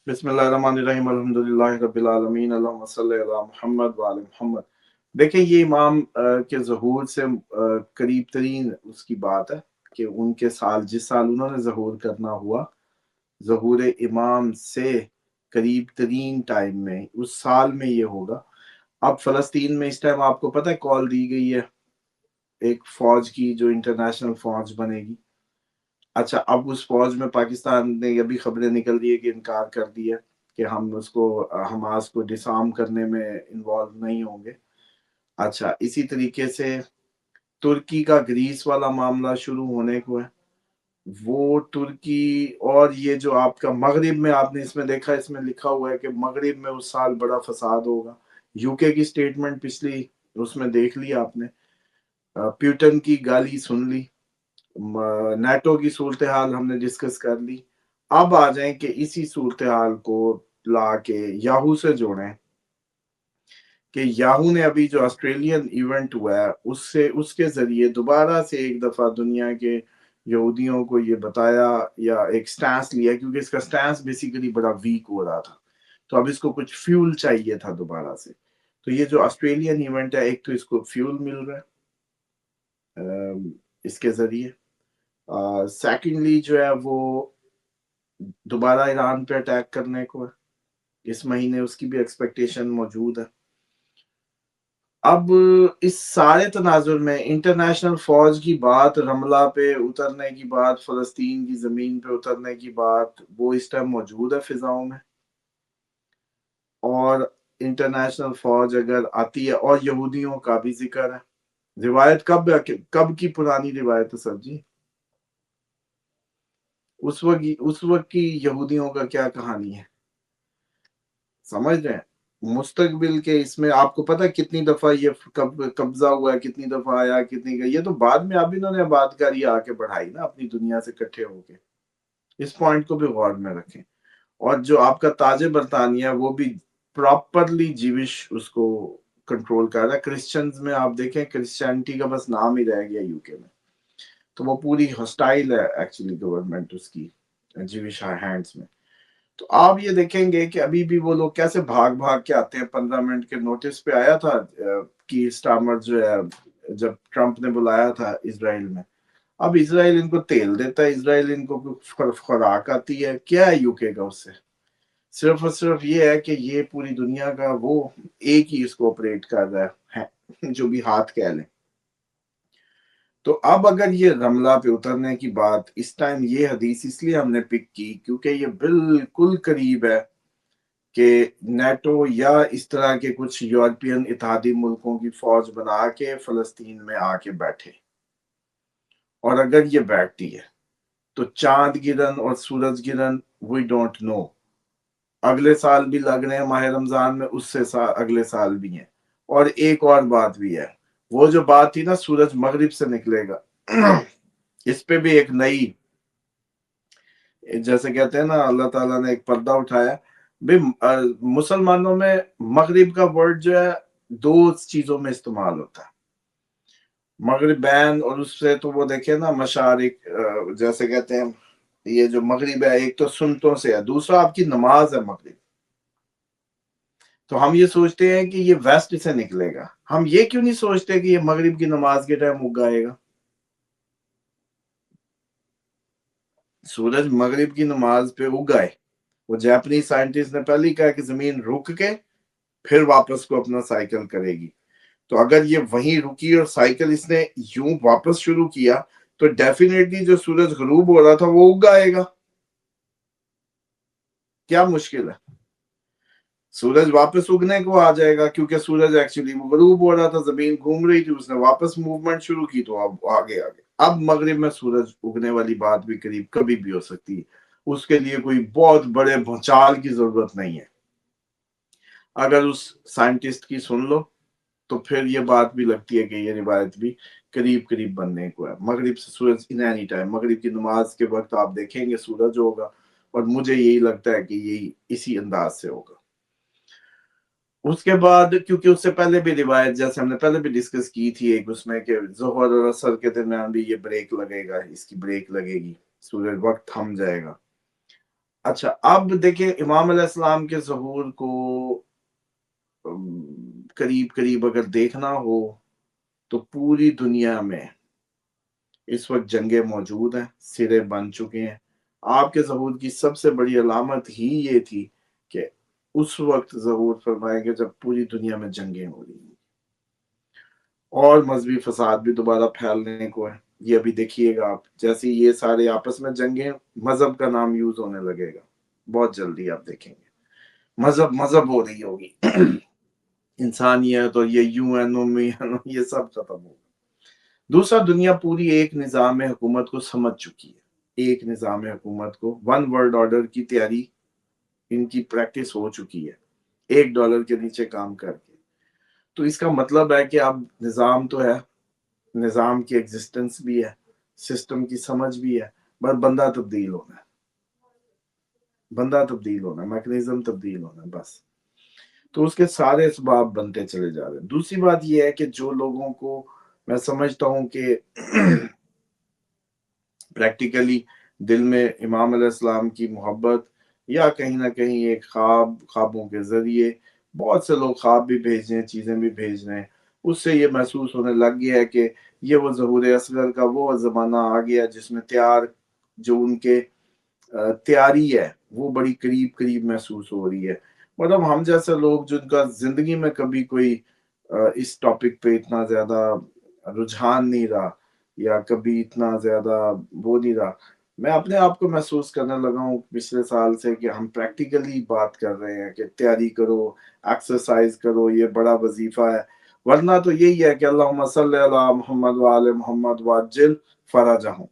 बिस्मिल्लाहिर्रहमानिर्रहीम अल्हम्दुलिल्लाहि रब्बिल आलमीन अल्लाहुम्मा सल्लि अला मुहम्मद व आले मुहम्मद। देखिए ये इमाम के ज़हूर से करीब तरीन उसकी बात है कि उनके साल जिस साल उन्होंने ज़हूर करना हुआ, ज़हूर इमाम से करीब तरीन टाइम में उस साल में ये होगा। अब फ़लस्तीन में इस टाइम आपको पता है कॉल दी गई है एक फ़ौज की जो इंटरनेशनल फ़ौज बनेगी। अच्छा, अब उस फ़ौज में पाकिस्तान ने ये भी खबरें निकल रही है कि इनकार कर दिया कि हम उसको हमास को डिसआर्म करने में इन्वॉल्व नहीं होंगे। अच्छा, इसी तरीके से तुर्की का ग्रीस वाला मामला शुरू होने को है। वो तुर्की और ये जो आपका मगरिब में आपने इसमें देखा, इसमें लिखा हुआ है कि मगरिब में उस साल बड़ा फसाद होगा। यूके की स्टेटमेंट पिछली उसमें देख ली आपने। प्यूटन की गाली सुन ली। नेटो की सूरत हाल हमने डिस्कस कर ली। अब आ जाएं कि इसी सूरत हाल को ला के याहू से जोड़ें कि याहू ने अभी जो ऑस्ट्रेलियन इवेंट हुआ है उससे उसके जरिए दोबारा से एक दफा दुनिया के यहूदियों को ये बताया या एक स्टैंस लिया, क्योंकि इसका स्टैंस बेसिकली बड़ा वीक हो रहा था। तो अब इसको कुछ फ्यूल चाहिए था दोबारा से। तो ये जो ऑस्ट्रेलियन इवेंट है, एक तो इसको फ्यूल मिल रहा है इसके जरिए। सेकेंडली जो है वो दोबारा ईरान पे अटैक करने को है इस महीने, उसकी भी एक्सपेक्टेशन मौजूद है। अब इस सारे तनाजुर में इंटरनेशनल फौज की बात, रमला पे उतरने की बात, फलस्तीन की जमीन पे उतरने की बात, वो इस टाइम मौजूद है फिजाओं में। और इंटरनेशनल फौज अगर आती है और यहूदियों का भी जिक्र है। रिवायत कब की पुरानी रिवायत है सर जी। उस वक्त की यहूदियों का क्या कहानी है, समझ रहे हैं। मुस्तकबिल के इसमें आपको पता है कितनी दफा ये कब्जा हुआ है, कितनी दफा आया, कितनी का, ये तो बाद में अब इन्होंने आबादकारी आके बढ़ाई ना अपनी दुनिया से इकट्ठे होके। इस पॉइंट को भी गौर में रखें। और जो आपका ताजे बरतानिया है वो भी प्रॉपरली जीविश उसको कंट्रोल कर रहा है। क्रिश्चियंस में आप देखें, क्रिश्चियनिटी का बस नाम ही रह गया यूके में। तो वो पूरी हॉस्टाइल है एक्चुअली गवर्नमेंट उसकी जीविश हैंड्स में। तो आप ये देखेंगे कि अभी भी वो लोग कैसे भाग भाग के आते हैं। 15 मिनट के नोटिस पे आया था कि स्टामर जो है, जब ट्रंप ने बुलाया था इसराइल में। अब इसराइल इनको तेल देता है, इसराइल इनको खुराक आती है, क्या है यूके का उससे। सिर्फ और सिर्फ ये है कि ये पूरी दुनिया का वो एक ही इसको ऑपरेट कर रहा है जो भी हाथ कह लें। तो अब अगर ये रमला पे उतरने की बात, इस टाइम ये हदीस इसलिए हमने पिक की क्योंकि ये बिल्कुल करीब है कि नेटो या इस तरह के कुछ यूरोपियन इत्तेहादी मुल्कों की फौज बना के फलस्तीन में आके बैठे। और अगर ये बैठती है तो चांद गिरन और सूरज गिरन वी डोंट नो, अगले साल भी लग रहे हैं माह रमजान में, उससे अगले साल भी हैं। और एक और बात भी है, वो जो बात थी ना सूरज मगरिब से निकलेगा इस पे भी एक नई, जैसे कहते हैं ना अल्लाह ताला ने एक पर्दा उठाया भी। मुसलमानों में मगरिब का वर्ड जो है दो चीजों में इस्तेमाल होता है, मगरिब बैन, और उससे तो वो देखे ना मशारिक, जैसे कहते हैं ये जो मगरिब है एक तो सुन्नतों से है, दूसरा आपकी नमाज है मगरिब। तो हम ये सोचते हैं कि ये वेस्ट से निकलेगा, हम ये क्यों नहीं सोचते कि ये मगरिब की नमाज के टाइम उग आएगा। सूरज मगरिब की नमाज पे उग आए। वो जापानीज साइंटिस्ट ने पहले ही कहा कि जमीन रुक के फिर वापस को अपना साइकिल करेगी। तो अगर ये वहीं रुकी और साइकिल इसने यूं वापस शुरू किया तो डेफिनेटली जो सूरज गरूब हो रहा था वो उग आएगा। क्या मुश्किल है, सूरज वापस उगने को आ जाएगा क्योंकि सूरज एक्चुअली वो गरूब हो रहा था, जमीन घूम रही थी, उसने वापस मूवमेंट शुरू की तो अब आगे आगे। अब मगरिब में सूरज उगने वाली बात भी करीब कभी भी हो सकती है, उसके लिए कोई बहुत बड़े भूचाल की जरूरत नहीं है। अगर उस साइंटिस्ट की सुन लो तो फिर ये बात भी लगती है कि ये रिवायत भी करीब करीब बनने को है। मगरिब से सूरज इन एनी टाइम, मगरिब की नमाज के वक्त आप देखेंगे सूरज होगा। और मुझे यही लगता है कि यही इसी अंदाज से होगा। उसके बाद क्योंकि उससे पहले भी रिवायत, जैसे हमने पहले भी डिस्कस की थी एक उसमें, कि जोहर और असर के दरमियान भी ये ब्रेक लगेगा, इसकी ब्रेक लगेगी, सूरज वक्त थम जाएगा। अच्छा, अब देखिए इमाम अलैहिस्सलाम के ज़हूर को करीब-करीब अगर देखना हो, तो पूरी दुनिया में इस वक़्त जंगें मौजूद हैं, सिरे बन चुके हैं। आपके ज़हूर की सबसे बड़ी अलामत ही ये थी कि उस वक़्त ज़हूर फरमाएँगे जब पूरी दुनिया में जंगें हो रही हैं और मज़हबी फ़साद भी दोबारा फैलने को है। ये अभी देखिएगा आप, जैसे ही ये सारे आपस में जंगें, मज़हब का नाम यूज़ होने लगेगा। बहुत जल्दी आप देखेंगे। मज़हब मज़हब हो रही होगी। इंसानियत और ये यूएनओ, मीएनओ ये सब खत्म होगा। दूसरा, दुनिया पूरी एक निज़ाम हुकूमत को समझ चुकी है। एक निज़ाम हुकूमत को, वन वर्ल्ड ऑर्डर की तैयारी इनकी प्रैक्टिस हो चुकी है, $1 के नीचे काम करके। तो इसका मतलब है कि अब निज़ाम तो है, निज़ाम की एग्जिस्टेंस भी है, सिस्टम की समझ भी है, बस बंदा तब्दील होना है। बंदा तब्दील होना है, मैकेनिज़्म तब्दील होना है बस। तो उसके सारे असबाब बनते चले जा रहे हैं। दूसरी बात ये है कि जो लोगों को मैं समझता हूँ कि प्रैक्टिकली दिल में इमाम अलैहिस्सलाम की मोहब्बत या कहीं न कहीं एक ख्वाबों के ज़रिए बहुत से लोग ख्वाब भी भेज रहे हैं, चीज़ें भी भेज रहे हैं। उससे ये महसूस होने लग गया है कि ये वो ज़हूर असगर का वो ज़माना आ गया जिसमें जो उनके तैयारी है, वो बड़ी करीब-करीब महसूस हो रही है। मतलब हम जैसे लोग जिनका ज़िंदगी में कभी कोई इस टॉपिक पे इतना ज़्यादा रुझान नहीं रहा या कभी इतना ज़्यादा वो नहीं रहा। मैं अपने आप को महसूस करने लगा हूँ पिछले साल से कि हम प्रैक्टिकली बात कर रहे हैं कि तैयारी करो, एक्सरसाइज़ करो, ये बड़ा वज़ीफ़ा है। वरना तो यही है कि अल्लाहुम्मा सल्लि अला मुहम्मद व आले मुहम्मद वअज्जिल फ़रजहुम।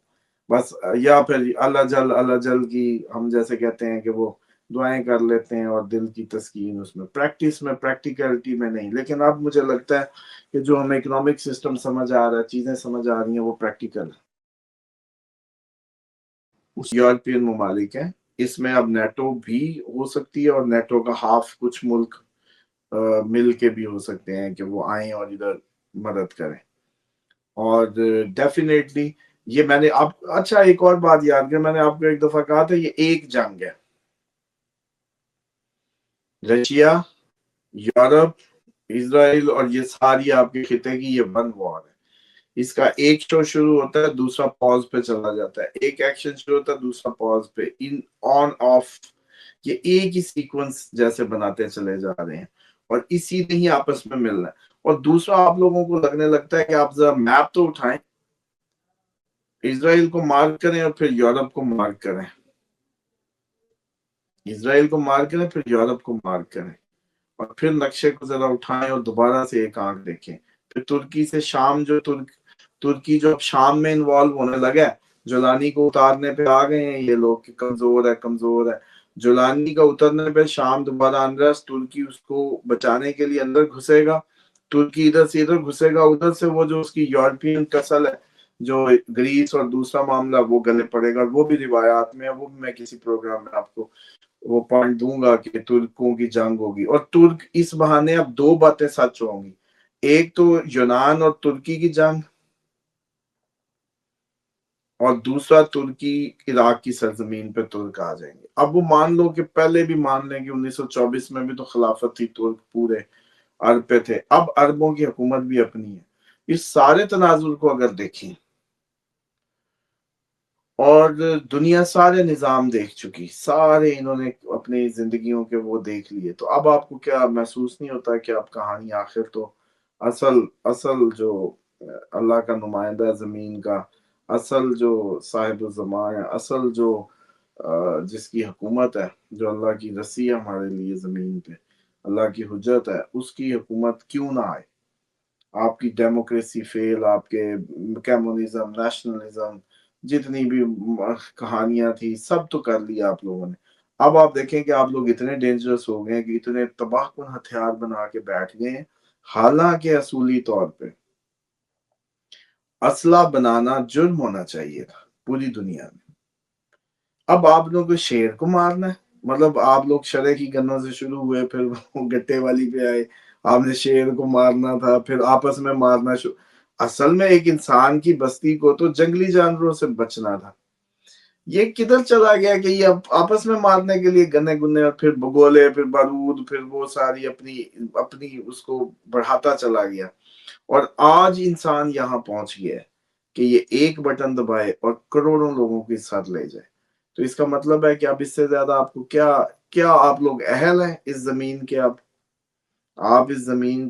बस या फिर अला जल की हम जैसे कहते हैं कि वो दुआएँ कर लेते हैं और दिल की तस्कीन उसमें, प्रैक्टिस में, प्रैक्टिकलिटी में नहीं। लेकिन अब मुझे लगता है कि जो हमें इकोनॉमिक सिस्टम समझ आ रहा है, चीज़ें समझ आ रही हैं, वो प्रैक्टिकल है। उस यूरोपियन ममालिक हैं, इसमें अब नेटो भी हो सकती है और नेटो का हाफ कुछ मुल्क मिल के भी हो सकते हैं कि वो आएँ और इधर मदद करें। और डेफ़िनेटली ये मैंने आप अच्छा एक और बात याद करें, मैंने आपको एक दफ़ा कहा था ये एक जंग है। रशिया, यूरोप, इज़राइल और ये सारी आपके खिते की ये वन वॉर है। इसका एक शो शुरू होता है, दूसरा पॉज़ पे चला जाता है। एक एक्शन शुरू होता है, दूसरा पॉज़ पे। इन ऑन ऑफ ये एक ही सीक्वेंस जैसे बनाते चले जा रहे हैं और इसी में ही आपस में मिलना है। और दूसरा आप लोगों को लगने लगता है कि आप ज़रा मैप तो उठाएँ, इज़राइल को मार्क करें और फिर यूरोप को मार्क करें। इज़राइल को मार्क करें, फिर यूरोप को मार्क करें। और फिर नक्शे को ज़रा उठाएँ और दोबारा से एक आँख देखें। फिर तुर्की से शाम जो तुर्की जो अब शाम में इन्वॉल्व होने लगा है, जोलानी को उतारने पे आ गए हैं ये लोग कि कमज़ोर है, कमज़ोर है। जोलानी का उतरने पे शाम दोबारा अनरेस्ट, तुर्की उसको बचाने के लिए अंदर घुसेगा। तुर्की इधर से इधर घुसेगा, उधर से वो जो उसकी यूरोपियन कसल है, जो ग्रीस और दूसरा मामला वो गले पड़ेगा। वो भी रिवायात में है, वो भी मैं किसी प्रोग्राम में आपको वो पॉइंट दूंगा कि तुर्कों की जंग होगी और तुर्क इस बहाने अब दो बातें सच होंगी। एक तो यूनान और तुर्की की जंग और दूसरा तुर्की इराक की सरजमीन पे तुर्क आ जाएंगे। अब वो मान लो कि पहले भी मान लें कि 1924 में भी तो खिलाफत थी, तुर्क पूरे अरब पे थे। अब अरबों की हुकूमत भी अपनी है। इस सारे तनाजुर को अगर देखें और दुनिया सारे निज़ाम देख चुकी, सारे इन्होंने अपनी ज़िंदगियों के वो देख लिए, तो अब आपको क्या महसूस नहीं होता कि अब कहानी आखिर तो असल असल जो अल्लाह का नुमाइंदा है ज़मीन का, असल जो साहिब-उज़्ज़मान है, असल जो जिसकी हुकूमत है, जो अल्लाह की रस्सी है हमारे लिए ज़मीन पे, अल्लाह की हुज्जत है, उसकी हुकूमत क्यों ना आए? आपकी डेमोक्रेसी फेल, आपके कम्युनिज्म, नेशनलिज्म, जितनी भी कहानियां थी, सब तो कर लिया आप लोगों ने। अब आप देखें कि आप लोग इतने डेंजरस हो गए कि इतने तबाहकुन हथियार बना के बैठ गए हैं, हालांकि असूली तौर पे असला बनाना जुर्म होना चाहिए था पूरी दुनिया में। अब आप लोगों को शेर को मारना है, मतलब आप लोग शरह की गन्नों से शुरू हुए, फिर वो गट्टे वाली पे आए, आपने शेर को मारना था, फिर आपस में मारना शुरू। असल में एक इंसान की बस्ती को तो जंगली जानवरों से बचना था। یہ کدھر چلا گیا کہ یہ آپس میں مارنے کے لیے گنے گنے، اور پھر بگولے، پھر بارود، پھر وہ ساری اپنی اس کو بڑھاتا چلا گیا. اور آج انسان یہاں پہنچ گیا ہے کہ یہ ایک بٹن دبائے اور کروڑوں لوگوں کے ساتھ لے جائے. تو اس کا مطلب ہے کہ اب اس سے زیادہ آپ کو کیا آپ لوگ اہل ہیں اس زمین کے؟ آپ اس زمین